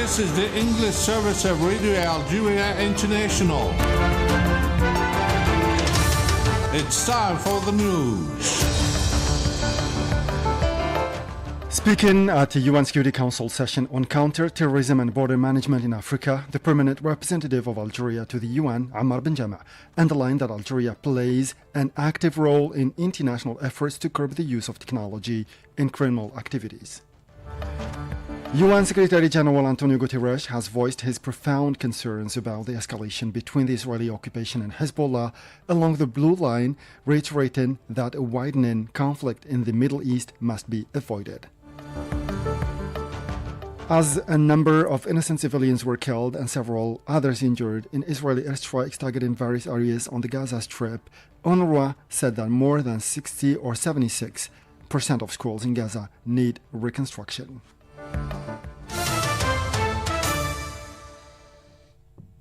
This is the English service of Radio Algeria International. It's time for the news. Speaking at the UN Security Council session on counter-terrorism and border management in Africa, the permanent representative of Algeria to the UN, Ammar Benjama, underlined that Algeria plays an active role in international efforts to curb the use of technology in criminal activities. UN Secretary General Antonio Guterres has voiced his profound concerns about the escalation between the Israeli occupation and Hezbollah along the Blue Line, reiterating that a widening conflict in the Middle East must be avoided. As a number of innocent civilians were killed and several others injured in Israeli airstrikes targeting various areas on the Gaza Strip, UNRWA said that more than 60 or 76% of schools in Gaza need reconstruction.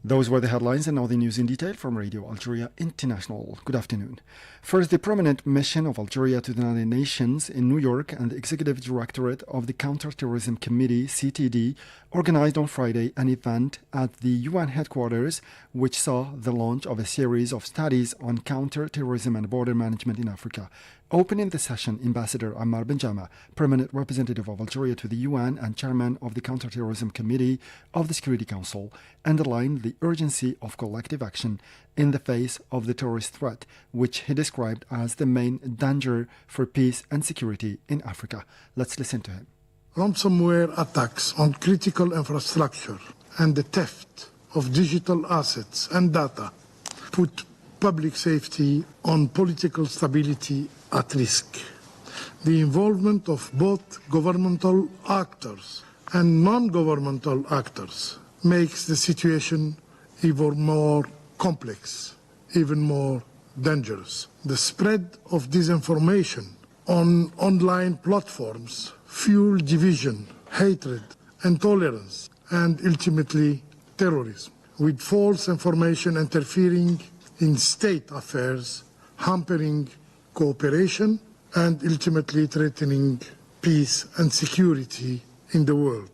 Those were the headlines, and now the news in detail from Radio Algeria International. Good afternoon. First, the permanent mission of Algeria to the United Nations in New York and the Executive Directorate of the Counterterrorism Committee, CTD, organized on Friday an event at the UN headquarters which saw the launch of a series of studies on counterterrorism and border management in Africa. Opening the session, Ambassador Ammar Benjama, permanent representative of Algeria to the UN and chairman of the Counterterrorism Committee of the Security Council, underlined the urgency of collective action in the face of the terrorist threat, which he described as the main danger for peace and security in Africa. Let's listen to him. Ransomware attacks on critical infrastructure and the theft of digital assets and data put public safety and political stability at risk. The involvement of both governmental actors and non-governmental actors makes the situation even more complex, even more dangerous. The spread of disinformation on online platforms fuel division, hatred, intolerance, and ultimately terrorism, with false information interfering in state affairs, hampering cooperation, and ultimately threatening peace and security in the world.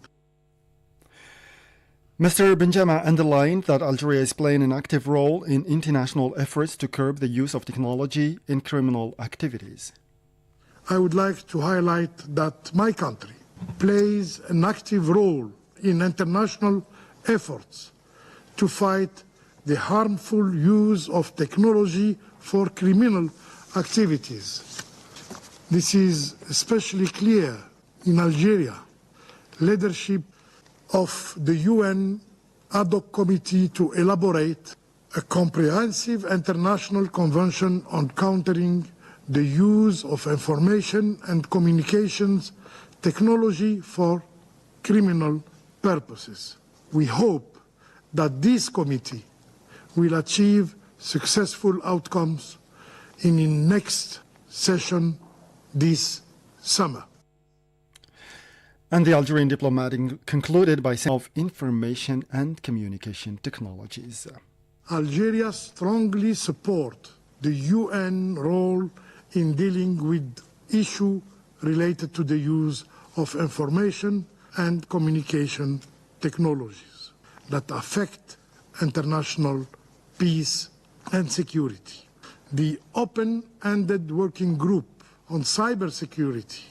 Mr. Benjama underlined that Algeria is playing an active role in international efforts to curb the use of technology in criminal activities. I would like to highlight that my country plays an active role in international efforts to fight the harmful use of technology for criminal activities. This is especially clear in Algeria. Leadership of the UN ad hoc committee to elaborate a comprehensive international convention on countering the use of information and communications technology for criminal purposes. We hope that this committee will achieve successful outcomes in the next session this summer. And the Algerian diplomat concluded by saying of information and communication technologies. Algeria strongly supports the UN role in dealing with issues related to the use of information and communication technologies that affect international peace and security. The open-ended working group on cybersecurity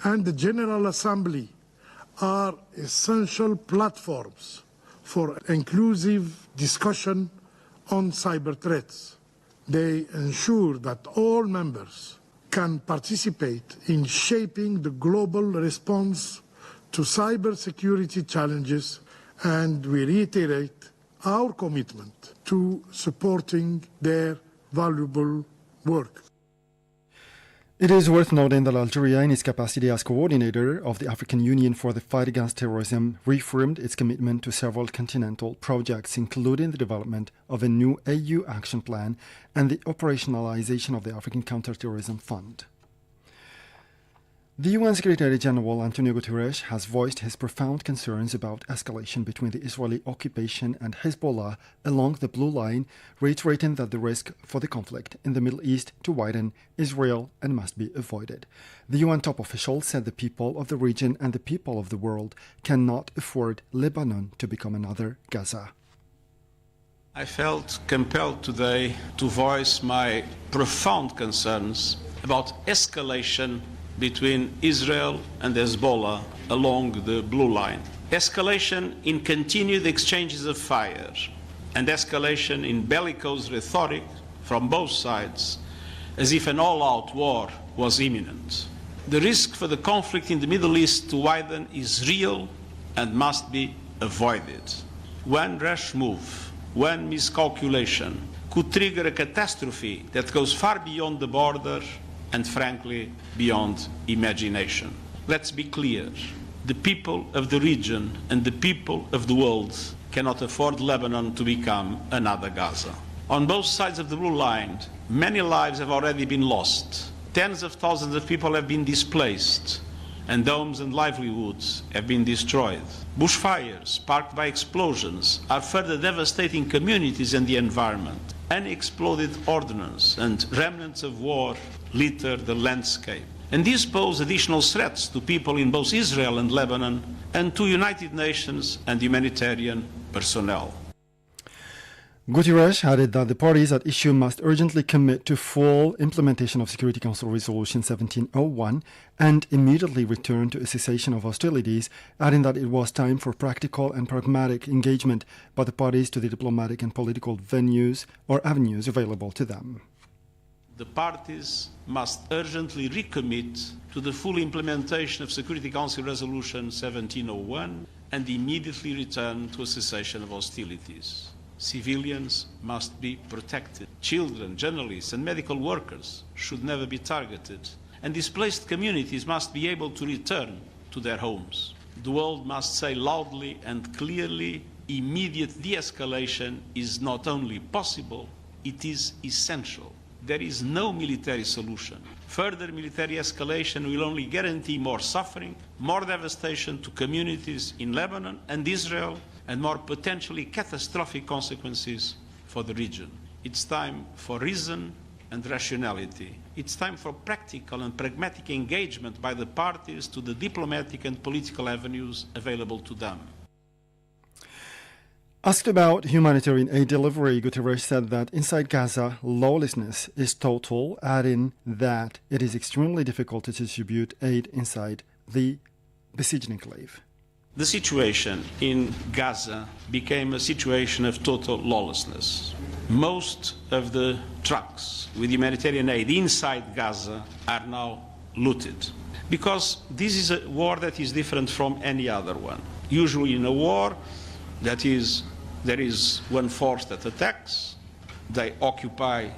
and the General Assembly are essential platforms for inclusive discussion on cyber threats. They ensure that all members can participate in shaping the global response to cybersecurity challenges, and we reiterate our commitment to supporting their valuable work. It is worth noting that Algeria, in its capacity as coordinator of the African Union for the fight against terrorism, reaffirmed its commitment to several continental projects, including the development of a new AU action plan and the operationalization of the African Counterterrorism Fund. The UN Secretary General Antonio Guterres has voiced his profound concerns about escalation between the Israeli occupation and Hezbollah along the Blue Line, reiterating that the risk for the conflict in the Middle East to widen is real and must be avoided. The UN top official said the people of the region and the people of the world cannot afford Lebanon to become another Gaza. I felt compelled today to voice my profound concerns about escalation between Israel and Hezbollah along the Blue Line. Escalation in continued exchanges of fire and escalation in bellicose rhetoric from both sides as if an all-out war was imminent. The risk for the conflict in the Middle East to widen is real and must be avoided. One rash move, one miscalculation could trigger a catastrophe that goes far beyond the border and frankly beyond imagination. Let's be clear, the people of the region and the people of the world cannot afford Lebanon to become another Gaza. On both sides of the Blue Line, many lives have already been lost. Tens of thousands of people have been displaced, and homes and livelihoods have been destroyed. Bushfires sparked by explosions are further devastating communities and the environment. Unexploded ordnance and remnants of war litter the landscape. And these pose additional threats to people in both Israel and Lebanon and to United Nations and humanitarian personnel. Guterres added that the parties at issue must urgently commit to full implementation of Security Council Resolution 1701 and immediately return to a cessation of hostilities, adding that it was time for practical and pragmatic engagement by the parties to the diplomatic and political venues or avenues available to them. The parties must urgently recommit to the full implementation of Security Council Resolution 1701 and immediately return to a cessation of hostilities. Civilians must be protected. Children, journalists, and medical workers should never be targeted. And displaced communities must be able to return to their homes. The world must say loudly and clearly, immediate de-escalation is not only possible, it is essential. There is no military solution. Further military escalation will only guarantee more suffering, more devastation to communities in Lebanon and Israel, and more potentially catastrophic consequences for the region. It's time for reason and rationality. It's time for practical and pragmatic engagement by the parties to the diplomatic and political avenues available to them. Asked about humanitarian aid delivery, Guterres said that inside Gaza, lawlessness is total, adding that it is extremely difficult to distribute aid inside the besieged enclave. The situation in Gaza became a situation of total lawlessness. Most of the trucks with humanitarian aid inside Gaza are now looted, because this is a war that is different from any other one. Usually in a war, there is one force that attacks, they occupy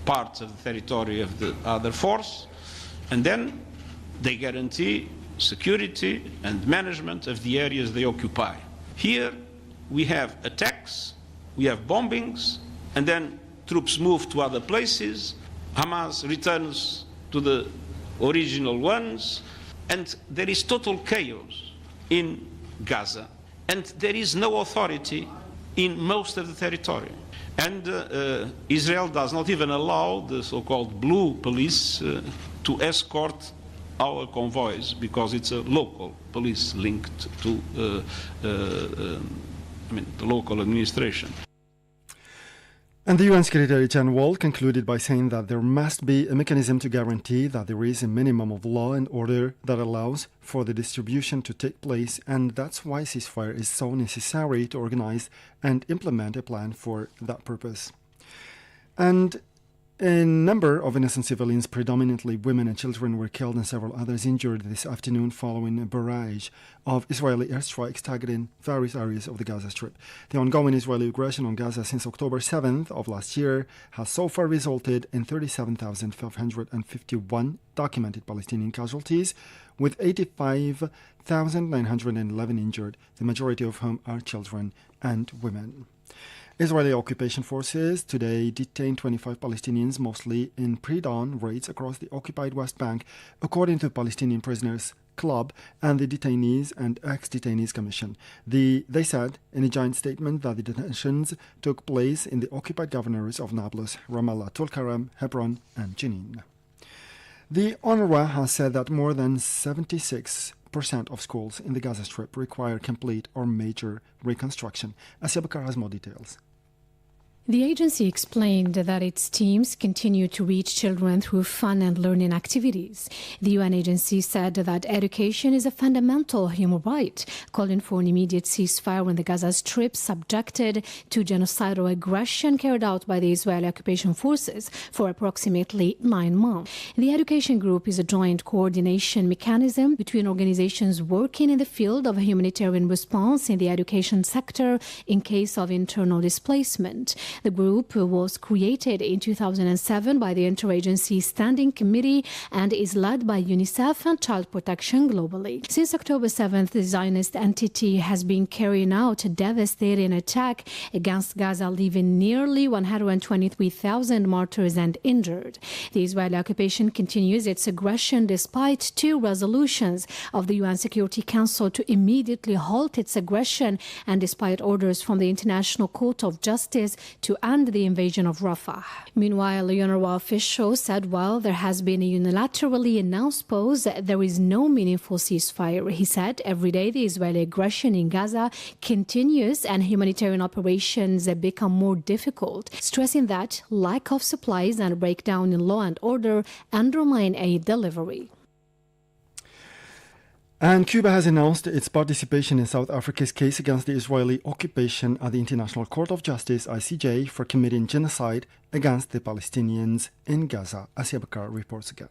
parts of the territory of the other force, and then they guarantee security and management of the areas they occupy. Here we have attacks, we have bombings, and then troops move to other places, Hamas returns to the original ones, and there is total chaos in Gaza. And there is no authority in most of the territory. And Israel does not even allow the so-called blue police to escort our convoys, because it's a local police linked to the local administration. And the UN Secretary General concluded by saying that there must be a mechanism to guarantee that there is a minimum of law and order that allows for the distribution to take place, and that's why ceasefire is so necessary to organize and implement a plan for that purpose. And a number of innocent civilians, predominantly women and children, were killed and several others injured this afternoon following a barrage of Israeli airstrikes targeting various areas of the Gaza Strip. The ongoing Israeli aggression on Gaza since October 7th of last year has so far resulted in 37,551 documented Palestinian casualties, with 85,911 injured, the majority of whom are children and women. Israeli occupation forces today detained 25 Palestinians, mostly in pre-dawn raids across the occupied West Bank, according to the Palestinian Prisoners Club and the Detainees and Ex-Detainees Commission. They said in a joint statement that the detentions took place in the occupied governorates of Nablus, Ramallah, Tulkarem, Hebron, and Jenin. The UNRWA has said that more than 76% of schools in the Gaza Strip require complete or major reconstruction. Asia Bakar has more details. The agency explained that its teams continue to reach children through fun and learning activities. The UN agency said that education is a fundamental human right, calling for an immediate ceasefire in the Gaza Strip subjected to genocidal aggression carried out by the Israeli occupation forces for approximately 9 months. The education group is a joint coordination mechanism between organizations working in the field of humanitarian response in the education sector in case of internal displacement. The group was created in 2007 by the Interagency Standing Committee and is led by UNICEF and Child Protection globally. Since October 7th, the Zionist entity has been carrying out a devastating attack against Gaza, leaving nearly 123,000 martyrs and injured. The Israeli occupation continues its aggression despite 2 resolutions of the UN Security Council to immediately halt its aggression and despite orders from the International Court of Justice to end the invasion of Rafah. Meanwhile, a UNRWA official said while there has been a unilaterally announced pause, there is no meaningful ceasefire. He said every day the Israeli aggression in Gaza continues and humanitarian operations become more difficult, stressing that lack of supplies and breakdown in law and order undermine aid delivery. And Cuba has announced its participation in South Africa's case against the Israeli occupation at the International Court of Justice, ICJ, for committing genocide against the Palestinians in Gaza. Asia Bakar reports again.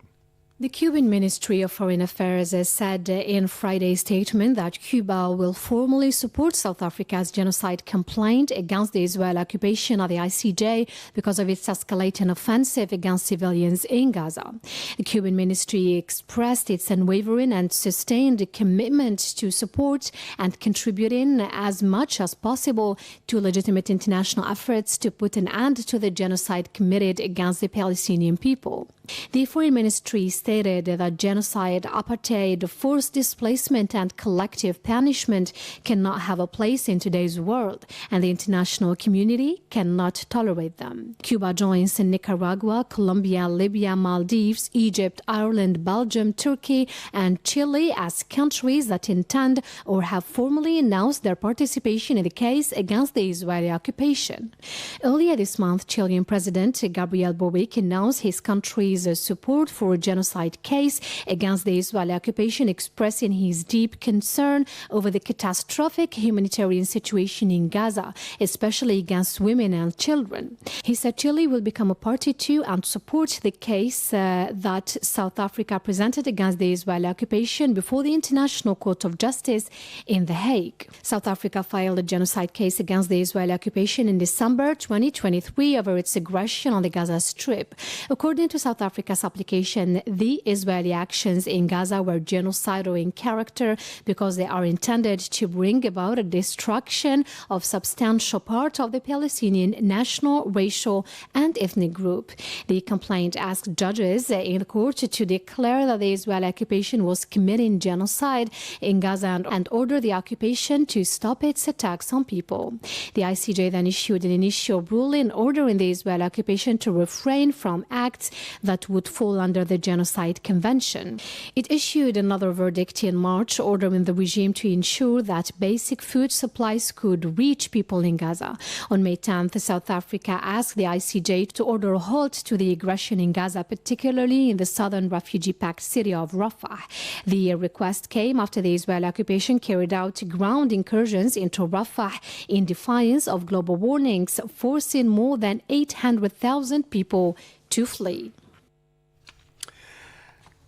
The Cuban Ministry of Foreign Affairs has said in Friday's statement that Cuba will formally support South Africa's genocide complaint against the Israeli occupation of the ICJ because of its escalating offensive against civilians in Gaza. The Cuban ministry expressed its unwavering and sustained commitment to support and contributing as much as possible to legitimate international efforts to put an end to the genocide committed against the Palestinian people. The Foreign Ministry stated that genocide, apartheid, forced displacement and collective punishment cannot have a place in today's world, and the international community cannot tolerate them. Cuba joins Nicaragua, Colombia, Libya, Maldives, Egypt, Ireland, Belgium, Turkey, and Chile as countries that intend or have formally announced their participation in the case against the Israeli occupation. Earlier this month, Chilean President Gabriel Boric announced his country's support for a genocide case against the Israeli occupation, expressing his deep concern over the catastrophic humanitarian situation in Gaza, especially against women and children. He said Chile will become a party to and support the case that South Africa presented against the Israeli occupation before the International Court of Justice in The Hague. South Africa filed a genocide case against the Israeli occupation in December 2023 over its aggression on the Gaza Strip. According to South Africa's application, the Israeli actions in Gaza were genocidal in character because they are intended to bring about a destruction of substantial part of the Palestinian national, racial, and ethnic group. The complaint asked judges in the court to declare that the Israeli occupation was committing genocide in Gaza and order the occupation to stop its attacks on people. The ICJ then issued an initial ruling ordering the Israeli occupation to refrain from acts that would fall under the Genocide Convention. It issued another verdict in March, ordering the regime to ensure that basic food supplies could reach people in Gaza. On May 10th, South Africa asked the ICJ to order a halt to the aggression in Gaza, particularly in the southern refugee-packed city of Rafah. The request came after the Israeli occupation carried out ground incursions into Rafah in defiance of global warnings, forcing more than 800,000 people to flee.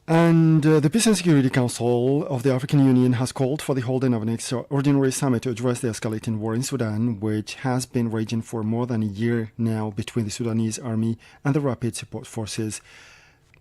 And the Peace and Security Council of the African Union has called for the holding of an extraordinary summit to address the escalating war in Sudan, which has been raging for more than a year now between the Sudanese army and the Rapid Support Forces.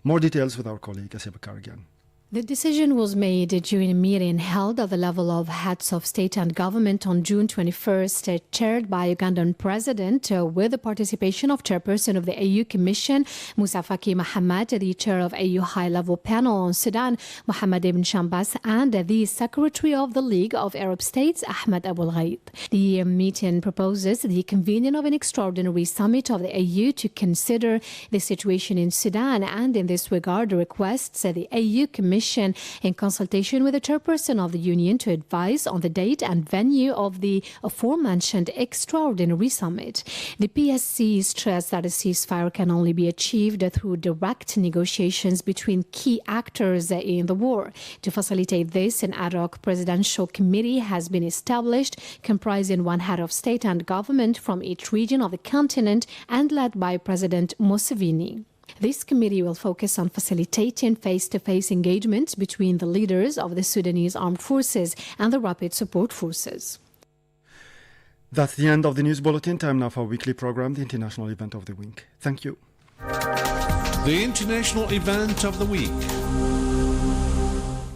More details with our colleague Asia Bakar again. The decision was made during a meeting held at the level of heads of state and government on June 21st, chaired by Ugandan President, with the participation of Chairperson of the AU Commission, Musa Faki Mohammed, the Chair of AU High-Level Panel on Sudan, Mohammed Ibn Shambas, and the Secretary of the League of Arab States, Ahmed Abul Ghait. The meeting proposes the convening of an extraordinary summit of the AU to consider the situation in Sudan, and in this regard requests the AU Commission in consultation with the chairperson of the Union to advise on the date and venue of the aforementioned extraordinary summit. The PSC stressed that a ceasefire can only be achieved through direct negotiations between key actors in the war. To facilitate this, an ad hoc presidential committee has been established, comprising one head of state and government from each region of the continent and led by President Museveni. This committee will focus on facilitating face-to-face engagements between the leaders of the Sudanese armed forces and the rapid support forces. That's the end of the news bulletin. Time now for our weekly program, the International Event of the Week. Thank you. The International Event of the Week.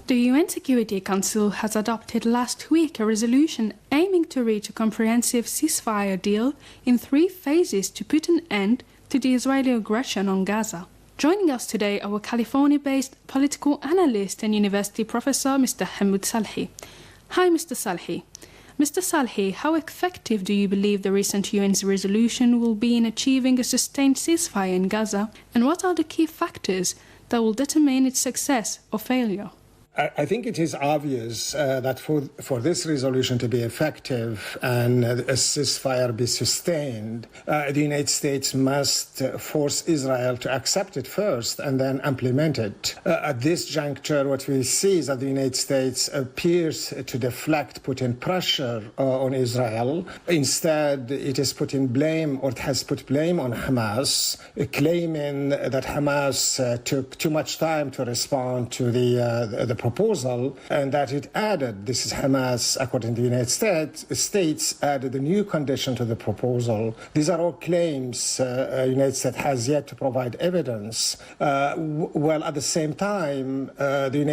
The UN Security Council has adopted last week a resolution aiming to reach a comprehensive ceasefire deal in 3 phases to put an end to the Israeli aggression on Gaza. Joining us today, our California-based political analyst and university professor, Mr. Hamoud Salhi. Hi, Mr. Salhi. Mr. Salhi, how effective do you believe the recent UN's resolution will be in achieving a sustained ceasefire in Gaza, and what are the key factors that will determine its success or failure? I think it is obvious that for this resolution to be effective and a ceasefire be sustained, the United States must force Israel to accept it first and then implement it. At this juncture, what we see is that the United States appears to deflect, putting pressure on Israel. Instead, it is putting blame, or it has put blame on Hamas, claiming that Hamas took too much time to respond to the proposal, and that it added, this is Hamas, according to the United States, added a new condition to the proposal. These are all claims. The United States has yet to provide evidence. While at the same time, the United